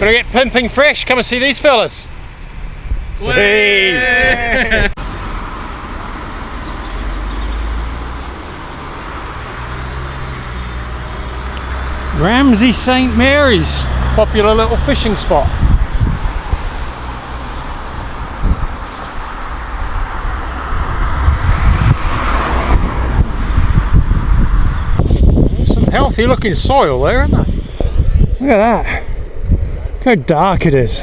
Gonna get pimping fresh. Come and see these fellas. Hey. Ramsey St Mary's, popular little fishing spot. Some healthy looking soil there, isn't there? Look at that. Look how dark it is.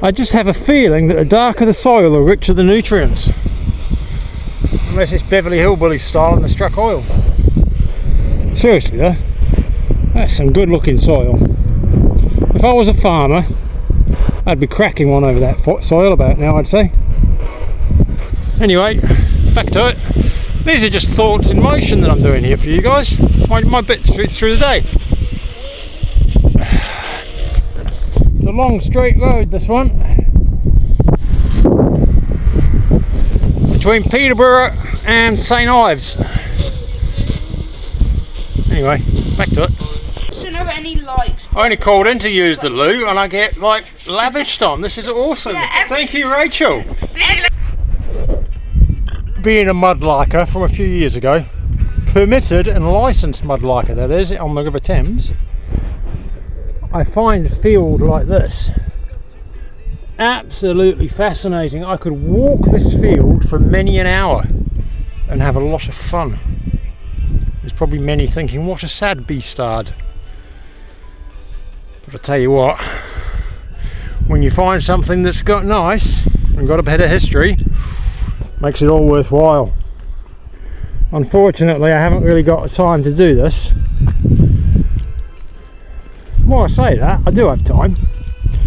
I just have a feeling that the darker the soil, the richer the nutrients. Unless it's Beverly Hillbillies style and they struck oil. Seriously though, that's some good looking soil. If I was a farmer, I'd be cracking one over that soil about now, I'd say. Anyway, back to it. These are just thoughts in motion that I'm doing here for you guys. My bits through the day. It's a long straight road, this one, between Peterborough and St Ives. Anyway, back to it. Just don't have any lights. I only called in to use the loo and I get like lavished on. This is awesome. Yeah, thank you, Rachel. Being a mudlarker from a few years ago, permitted and licensed mudlarker that is, on the River Thames, I find a field like this absolutely fascinating. I could walk this field for many an hour and have a lot of fun. There's probably many thinking, what a sad beastard. But I tell you what, when you find something that's got nice and got a bit of history, makes it all worthwhile. Unfortunately, I haven't really got the time to do this. Well, I say that, I do have time.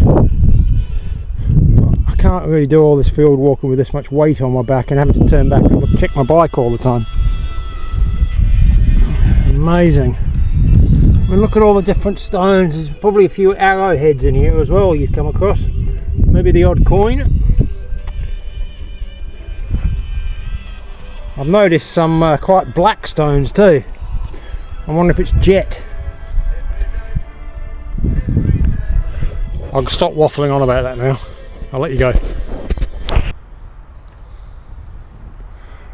But I can't really do all this field walking with this much weight on my back and having to turn back and check my bike all the time. Amazing. I mean, look at all the different stones. There's probably a few arrowheads in here as well you'd come across. Maybe the odd coin. I've noticed some quite black stones too. I wonder if it's jet. I'll stop waffling on about that now. I'll let you go.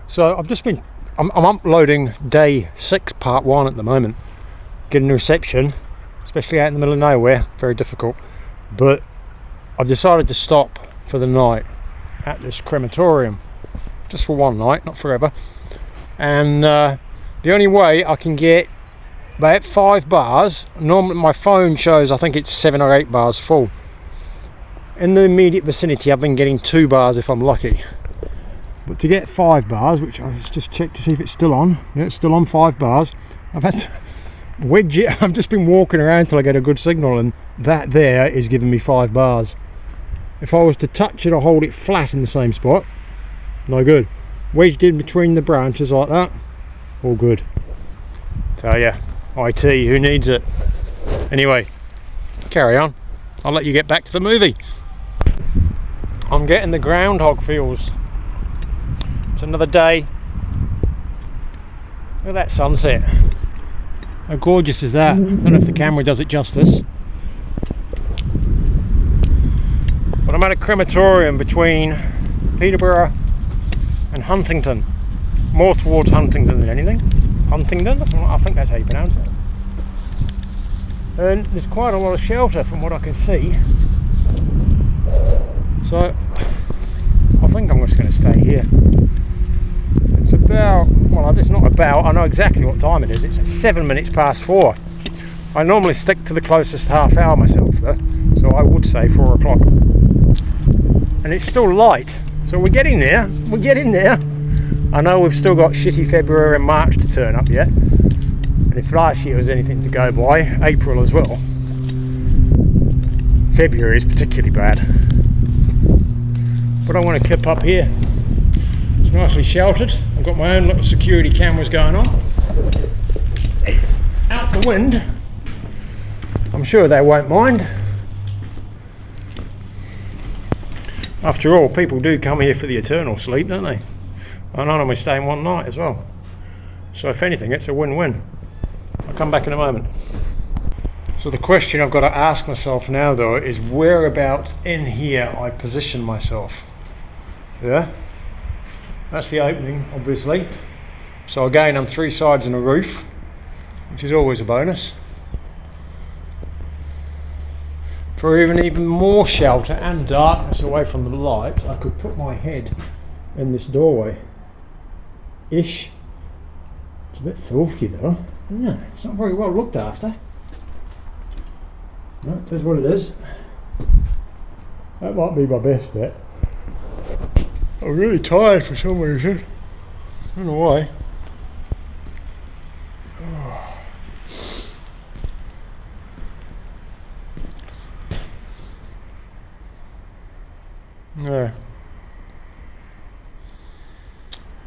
So I've just been I'm uploading day 6 part 1 at the moment. Getting a reception, especially out in the middle of nowhere, very difficult. But I've decided to stop for the night at this crematorium, just for one night, not forever. And the only way I can get about 5 bars. Normally my phone shows I think it's 7 or 8 bars full. In the immediate vicinity I've been getting 2 bars if I'm lucky. But to get 5 bars, which I just checked to see if it's still on. Yeah, it's still on 5 bars. I've had to wedge it. I've just been walking around till I get a good signal, and that there is giving me 5 bars. If I was to touch it or hold it flat in the same spot, no good. Wedged in between the branches like that, all good. Tell ya, IT, who needs it? Anyway, carry on. I'll let you get back to the movie. I'm getting the groundhog feels. It's another day. Look at that sunset. How gorgeous is that? I don't know if the camera does it justice. But I'm at a crematorium between Peterborough and Huntingdon. More towards Huntingdon than anything. Huntingdon? I think that's how you pronounce it. And there's quite a lot of shelter from what I can see. So I think I'm just going to stay here. It's about, well, it's not about, I know exactly what time it is. It's 7 minutes past 4. I normally stick to the closest half hour myself though, so I would say 4 o'clock. And it's still light, so we're getting there. We're getting there. I know we've still got shitty February and March to turn up yet. And if last year was anything to go by, April as well. February is particularly bad. But I want to keep up here. It's nicely sheltered. I've got my own little security cameras going on. It's out the wind. I'm sure they won't mind. After all, people do come here for the eternal sleep, don't they? And I normally stay in one night as well. So if anything, it's a win-win. I'll come back in a moment. So the question I've got to ask myself now though is whereabouts in here I position myself. Yeah, that's the opening obviously. So again I'm 3 sides and a roof, which is always a bonus. For even more shelter and darkness away from the lights, I could put my head in this doorway. Ish. It's a bit filthy though. Yeah, it's not very well looked after. No, it is what it is. That might be my best bet. I'm really tired for some reason. I don't know why. No.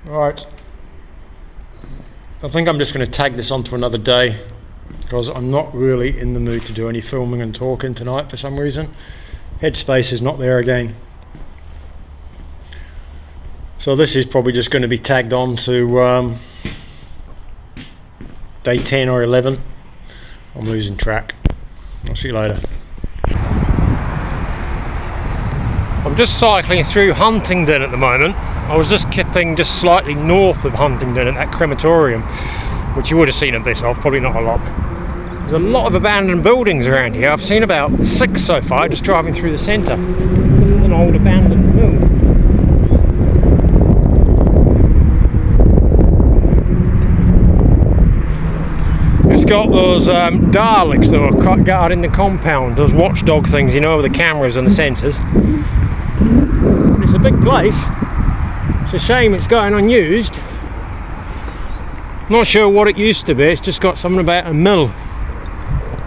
Right. I think I'm just going to tag this on to another day because I'm not really in the mood to do any filming and talking tonight for some reason. Headspace is not there again. So this is probably just going to be tagged on to day 10 or 11. I'm losing track. I'll see you later. I'm just cycling through Huntingdon at the moment. I was just keeping just slightly north of Huntingdon at that crematorium, which you would have seen a bit of, probably not a lot. There's a lot of abandoned buildings around here. I've seen about 6 so far, just driving through the centre. This is an old abandoned mill. It's got those Daleks that were guarding the compound, those watchdog things, you know, with the cameras and the sensors. It's a big place. It's a shame it's going unused. Not sure what it used to be, it's just got something about a mill.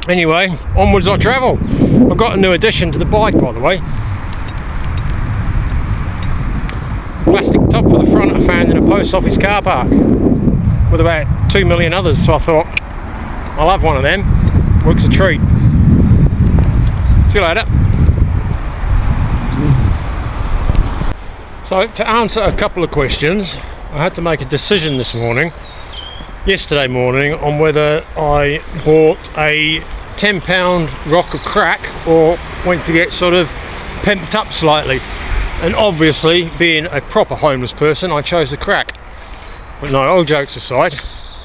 Anyway, onwards I travel. I've got a new addition to the bike, by the way. Plastic top for the front I found in a post office car park with about 2 million others, so I thought I'll have one of them. Works a treat. See you later. So to answer a couple of questions, I had to make a decision yesterday morning, on whether I bought a £10 rock of crack or went to get sort of pimped up slightly. And obviously, being a proper homeless person, I chose the crack. But no, all jokes aside,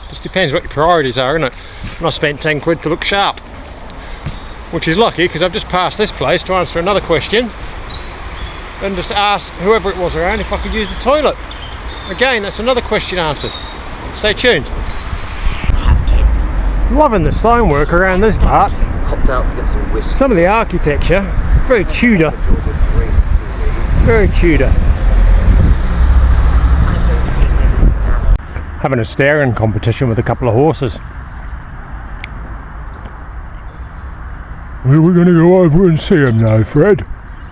just depends what your priorities are, innit? And I spent 10 quid to look sharp, which is lucky because I've just passed this place to answer another question and just asked whoever it was around if I could use the toilet. Again, that's another question answered. Stay tuned. Loving the stonework around this part. Popped out to get some whiskey. Some of the architecture, very Tudor. Very Tudor. Having a staring competition with a couple of horses. Are we going to go over and see him now, Fred?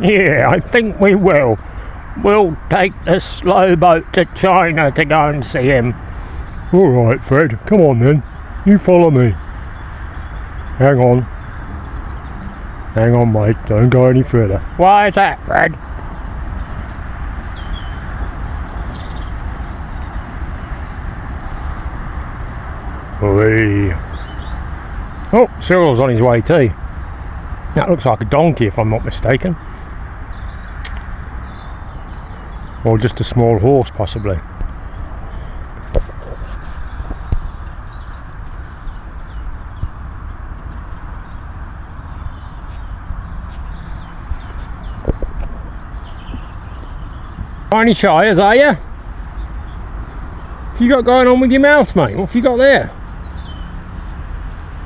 Yeah, I think we will. We'll take the slow boat to China to go and see him. Alright, Fred, come on then. You follow me. Hang on. Hang on, mate. Don't go any further. Why is that, Fred? Oi. Oh, Cyril's on his way too. That looks like a donkey if I'm not mistaken. Or just a small horse possibly. Tiny shires, are you? What you got going on with your mouth, mate? What have you got there?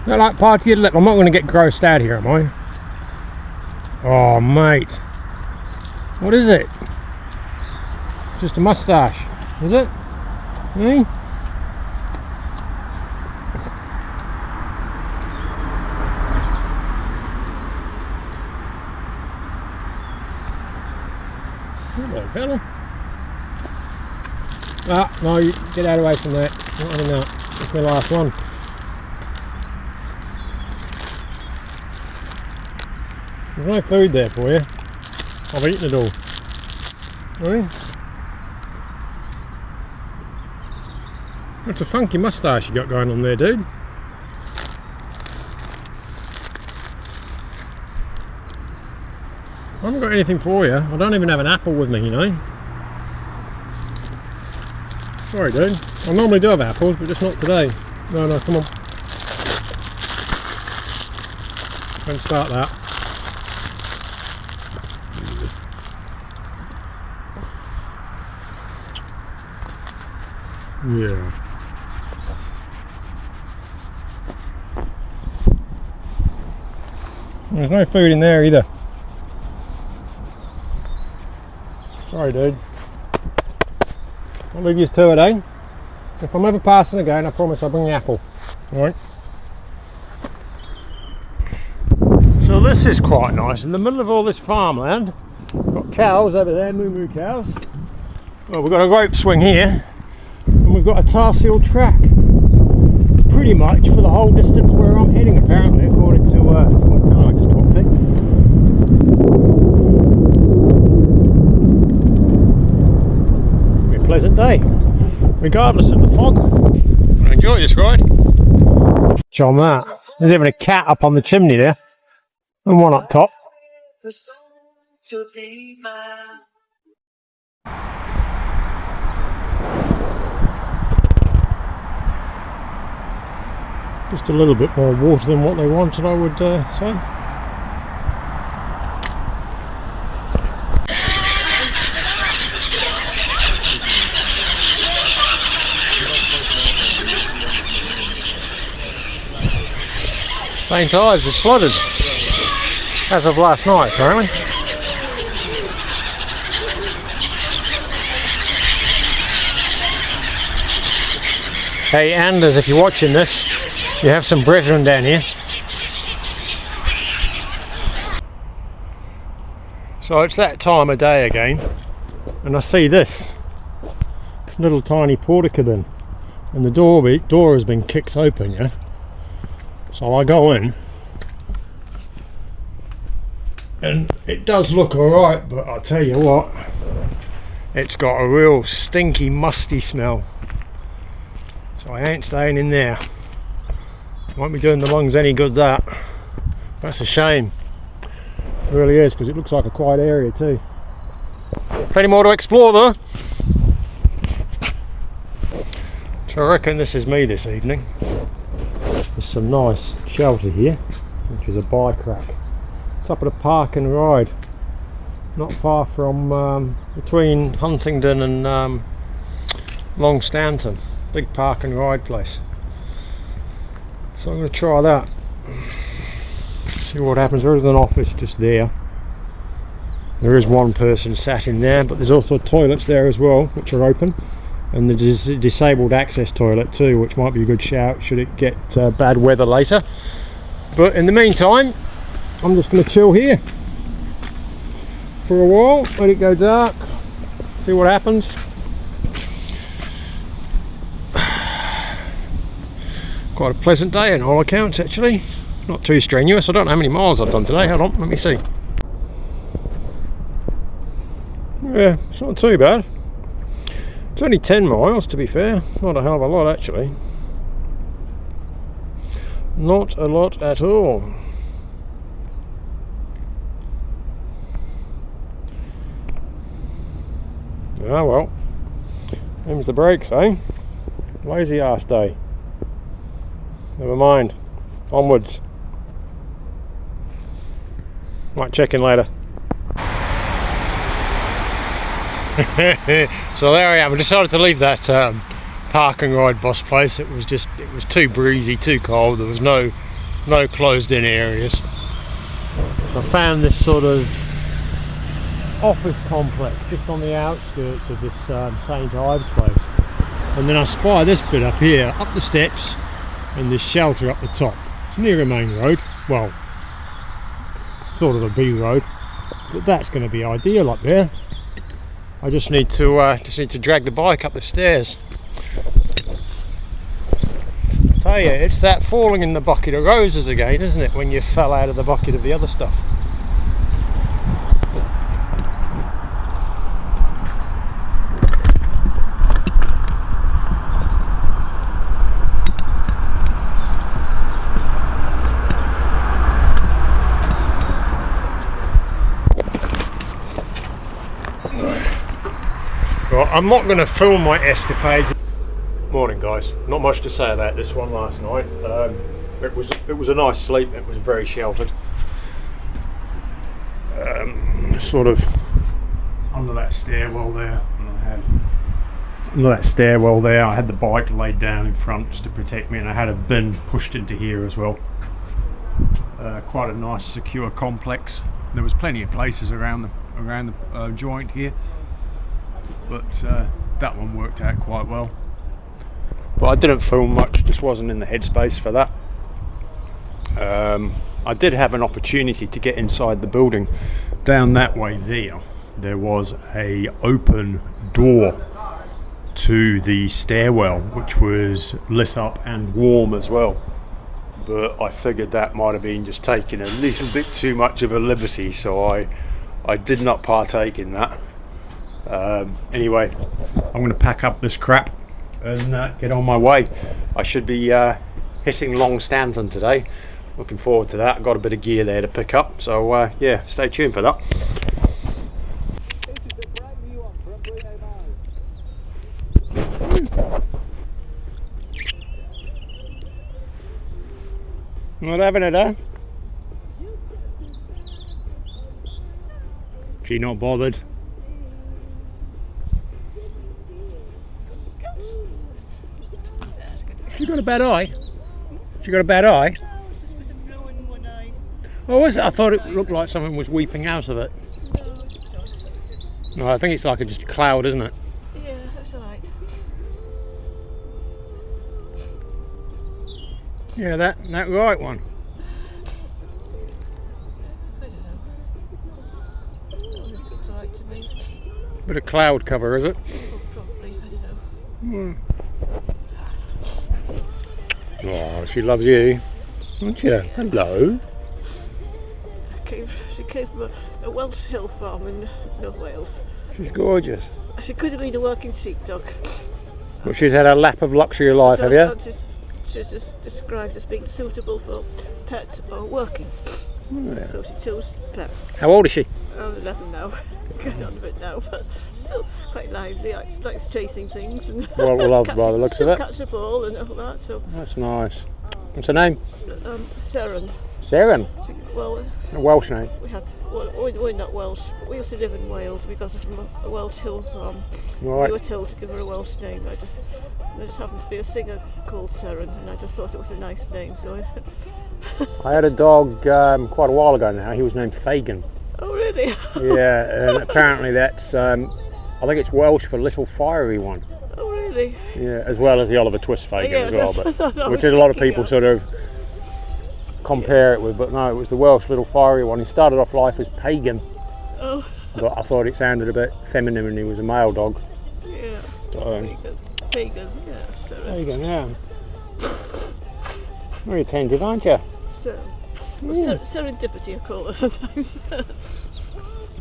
Is that like part of your lip? I'm not going to get grossed out here, am I? Oh, mate. What is it? Just a moustache, is it? Eh? Hello, fella. Ah, no, you get out away from that. Not having that. That's my last one. There's no food there for you. I've eaten it all. Really? That's a funky moustache you got going on there, dude. I haven't got anything for you. I don't even have an apple with me, you know. Sorry, dude. I normally do have apples, but just not today. No, come on. Don't start that. Yeah. There's no food in there either. Sorry, dude. I'll leave you to it, eh? If I'm ever passing again, I promise I'll bring the apple. Alright? So this is quite nice. In the middle of all this farmland, got cows over there, moo cows. Well, we've got a rope swing here, and we've got a tar seal track. Pretty much for the whole distance where I'm heading, apparently, according to some fellow I just talked to. Pleasant day, regardless of the fog. I enjoy this ride. On that, there's even a cat up on the chimney there, and one up top. Just a little bit more water than what they wanted, I would say. St Ives is flooded, as of last night apparently. Hey Anders, if you're watching this, you have some brethren down here. So it's that time of day again, and I see this little tiny porta cabin, and the door has been kicked open, yeah? So I go in, and it does look alright, but I'll tell you what, it's got a real stinky, musty smell. So I ain't staying in there. Won't be doing the lungs any good, that. That's a shame. It really is, because it looks like a quiet area too. Plenty more to explore though. So I reckon this is me this evening. There's some nice shelter here, which is a bikepacking. It's up at a park and ride, not far from between Huntingdon and Longstanton. Big park and ride place. So I'm going to try that. See what happens. There is an office just there. There is one person sat in there, but there's also toilets there as well, which are open. And the disabled access toilet too, which might be a good shout should it get bad weather later. But in the meantime, I'm just going to chill here for a while, let it go dark, see what happens. Quite a pleasant day in all accounts actually, not too strenuous. I don't know how many miles I've done today, hold on, let me see. Yeah, it's not too bad. It's only 10 miles to be fair, not a hell of a lot actually. Not a lot at all. Ah well, them's the brakes, eh? Lazy ass day. Never mind, onwards. Might check in later. So there I am. I decided to leave that park and ride bus place. It was too breezy, too cold. There was no closed in areas. I found this sort of office complex just on the outskirts of this St Ives place, and then I spy this bit up here, up the steps, and this shelter up the top. It's near a main road, well, sort of a B road, but that's going to be ideal up there. I just need to drag the bike up the stairs. I tell you, it's that falling in the bucket of roses again, isn't it, when you fell out of the bucket of the other stuff. Well, I'm not going to film my escapades. Morning, guys. Not much to say about this one last night. It was a nice sleep. It was very sheltered. Sort of under that stairwell there. I had the bike laid down in front just to protect me, and I had a bin pushed into here as well. Quite a nice, secure complex. There was plenty of places around the joint here, but that one worked out quite well. But I didn't film much, just wasn't in the headspace for that. I did have an opportunity to get inside the building. Down that way there was a open door to the stairwell, which was lit up and warm as well. But I figured that might have been just taking a little bit too much of a liberty, so I did not partake in that. Anyway, I'm going to pack up this crap and get on my way. I should be hitting Long Stanton today. Looking forward to that. I've got a bit of gear there to pick up, so yeah, stay tuned for that. Not having it, huh? She not bothered. She got a bad eye? She got a bad eye? Oh, was it? I thought it looked like something was weeping out of it. No, I think it's like just a cloud, isn't it? Yeah, that's alright. Yeah, that right one. I don't know. It looks alright to me. Bit of cloud cover, is it? Probably, I don't know. Oh, she loves you, don't you? Hello. She came from a Welsh hill farm in North Wales. She's gorgeous. She could have been a working sheepdog. Well, she's had a lap of luxury life, have you? She's just described as being suitable for pets or working. Oh, yeah. So she chose pets. How old is she? I'm 11 now. Get on a bit now, but still quite lively. Likes chasing things and Well, love by the looks of it. Catch a ball and all that. So that's nice. What's her name? Seren. Seren? Well, a Welsh name. We're not Welsh, but we used to live in Wales because of a Welsh hill farm. Right. We were told to give her a Welsh name. There just happened to be a singer called Seren, and I just thought it was a nice name. So I had a dog quite a while ago now. He was named Fagin. Oh, really? Yeah, and apparently that's I think it's Welsh for little fiery one. Oh, really? Yeah, as well as the Oliver Twist Fagin Yeah, as well, that's what I which was is a lot of thinking people of. sort of compare it with, but no, it was the Welsh little fiery one. He started off life as Pagan, Oh, but I thought it sounded a bit feminine when he was a male dog. yeah. So, Pagan, yeah, Seren. Pagan, yeah. Very attentive, aren't you? Well, serendipity, I call it sometimes.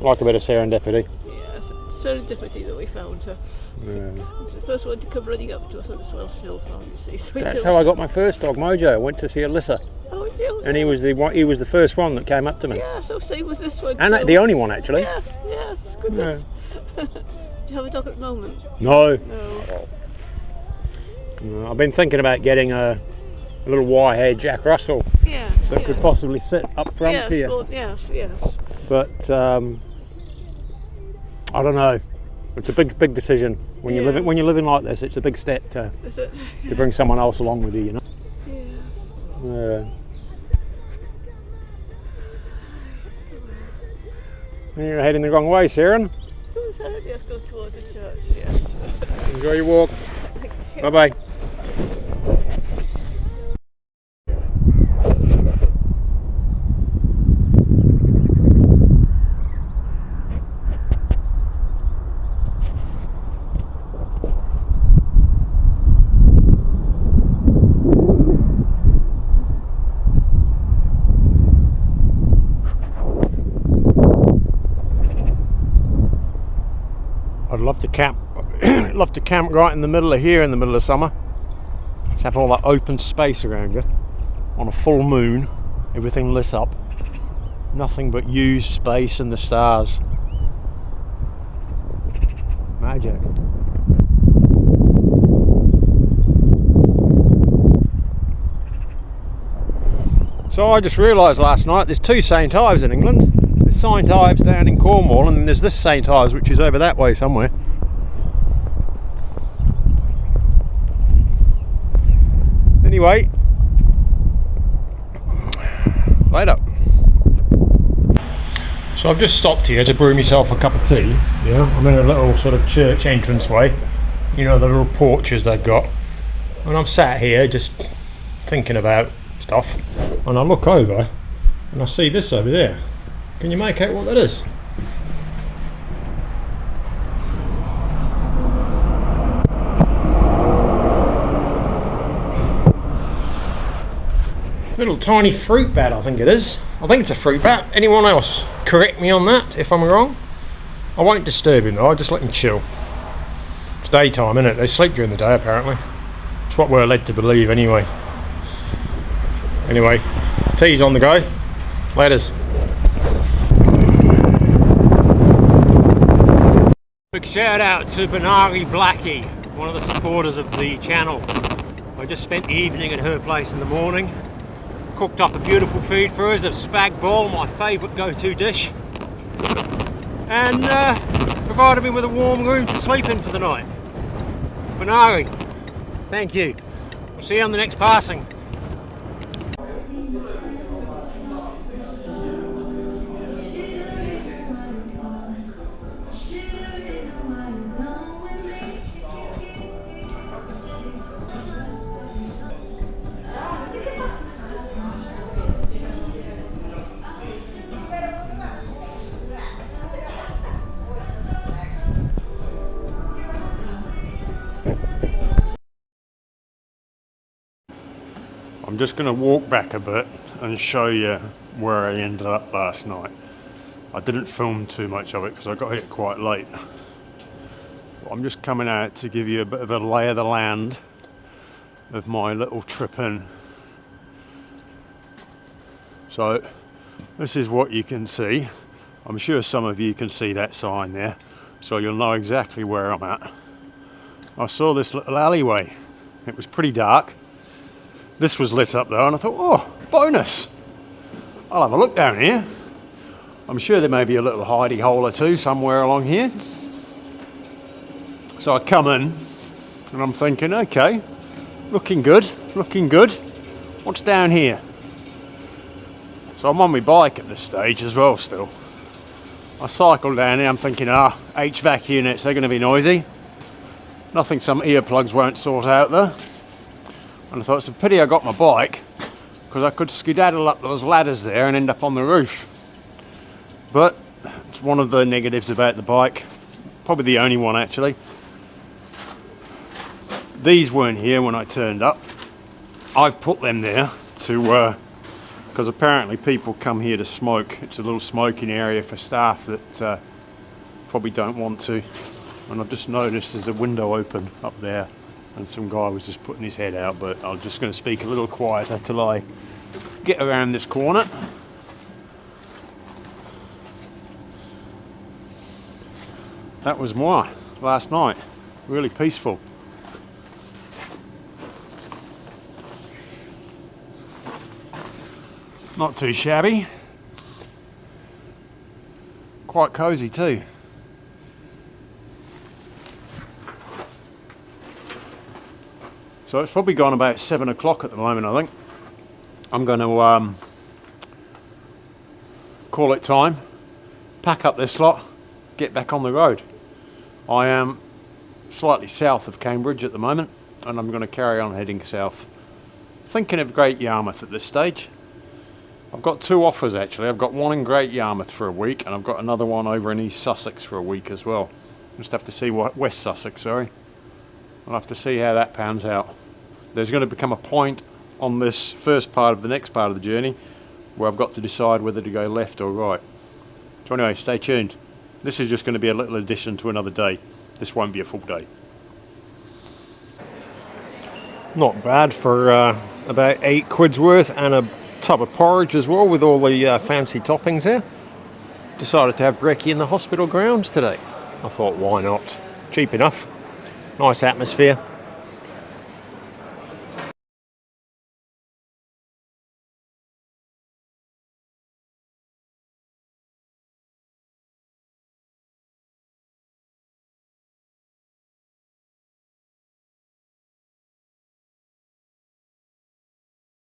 Like a bit of serendipity. Yeah, serendipity that we found her. Yeah. It's the first one to come running up to us on this Welsh hill farm, you see. So That's how I got my first dog, Mojo. I went to see Alyssa, Oh, you? and he was the first one that came up to me, Yeah, so same with this one. and too. the only one actually. Yeah, yes, goodness. Do you have a dog at the moment? No, No. no, I've been thinking about getting a little wire-haired Jack Russell Yeah. that could possibly sit up front yes, here, well, yes. but I don't know. It's a big decision when you're living like this. It's a big step to Is it? bring someone else along with you, you know. Yes. You're heading the wrong way, Seren. Yes, go towards the church, yes. Enjoy your walk. Bye bye. I'd love to camp. Love to camp right in the middle of here in the middle of summer. Just have all that open space around you on a full moon, everything lit up, nothing but used space and the stars. magic. So I just realised last night there's two St Ives in England. There's St Ives down in Cornwall, and then there's this St Ives which is over that way somewhere. Anyway, later. So I've just stopped here to brew myself a cup of tea. Yeah, I'm in a little sort of church entranceway, you know, the little porches they've got, and I'm sat here just thinking about stuff, and I look over and I see this over there. Can you make out what that is? Little tiny fruit bat, I think it is. I think it's a fruit bat. Anyone else correct me on that if I'm wrong? I won't disturb him though, I'll just let him chill. It's daytime, isn't it? They sleep during the day apparently. It's what we're led to believe anyway. Anyway, tea's on the go. Laters. Big shout out to Banari Blackie, one of the supporters of the channel. I just spent the evening at her place in the morning. Cooked up a beautiful feed for us of spag bol, my favourite go-to dish. And provided me with a warm room to sleep in for the night. Banari, thank you. See you on the next passing. I'm just going to walk back a bit and show you where I ended up last night. I didn't film too much of it because I got here quite late. I'm just coming out to give you a bit of a lay of the land of my little trip in. So this is what you can see. I'm sure some of you can see that sign there, so you'll know exactly where I'm at. I saw this little alleyway. It was pretty dark. This was lit up though, and I thought, oh, bonus! I'll have a look down here. I'm sure there may be a little hidey hole or two somewhere along here. So I come in, and I'm thinking, okay, looking good, looking good. What's down here? So I'm on my bike at this stage as well still. I cycle down here, I'm thinking, HVAC units, they're going to be noisy. Nothing some earplugs won't sort out there. And I thought it's a pity I got my bike, because I could skedaddle up those ladders there and end up on the roof. But it's one of the negatives about the bike, probably the only one actually. These weren't here when I turned up. I've put them there to, because apparently people come here to smoke. It's a little smoking area for staff that probably don't want to. And I've just noticed there's a window open up there, and some guy was just putting his head out, but I'm just going to speak a little quieter till I get around this corner. That was my last night. Really peaceful. Not too shabby. Quite cosy too. So it's probably gone about 7 o'clock at the moment, I think. I'm going to call it time, pack up this lot, get back on the road. I am slightly south of Cambridge at the moment, and I'm going to carry on heading south. Thinking of Great Yarmouth at this stage. I've got two offers actually. I've got one in Great Yarmouth for a week, and I've got another one over in East Sussex for a week as well. Just have to see what West Sussex, sorry. I'll have to see how that pans out. There's going to become a point on this first part of the next part of the journey where I've got to decide whether to go left or right. So anyway, stay tuned. This is just going to be a little addition to another day. This won't be a full day. Not bad for about £8 worth, and a tub of porridge as well with all the fancy toppings there. Decided to have brekkie in the hospital grounds today. I thought, why not? cheap enough, nice atmosphere.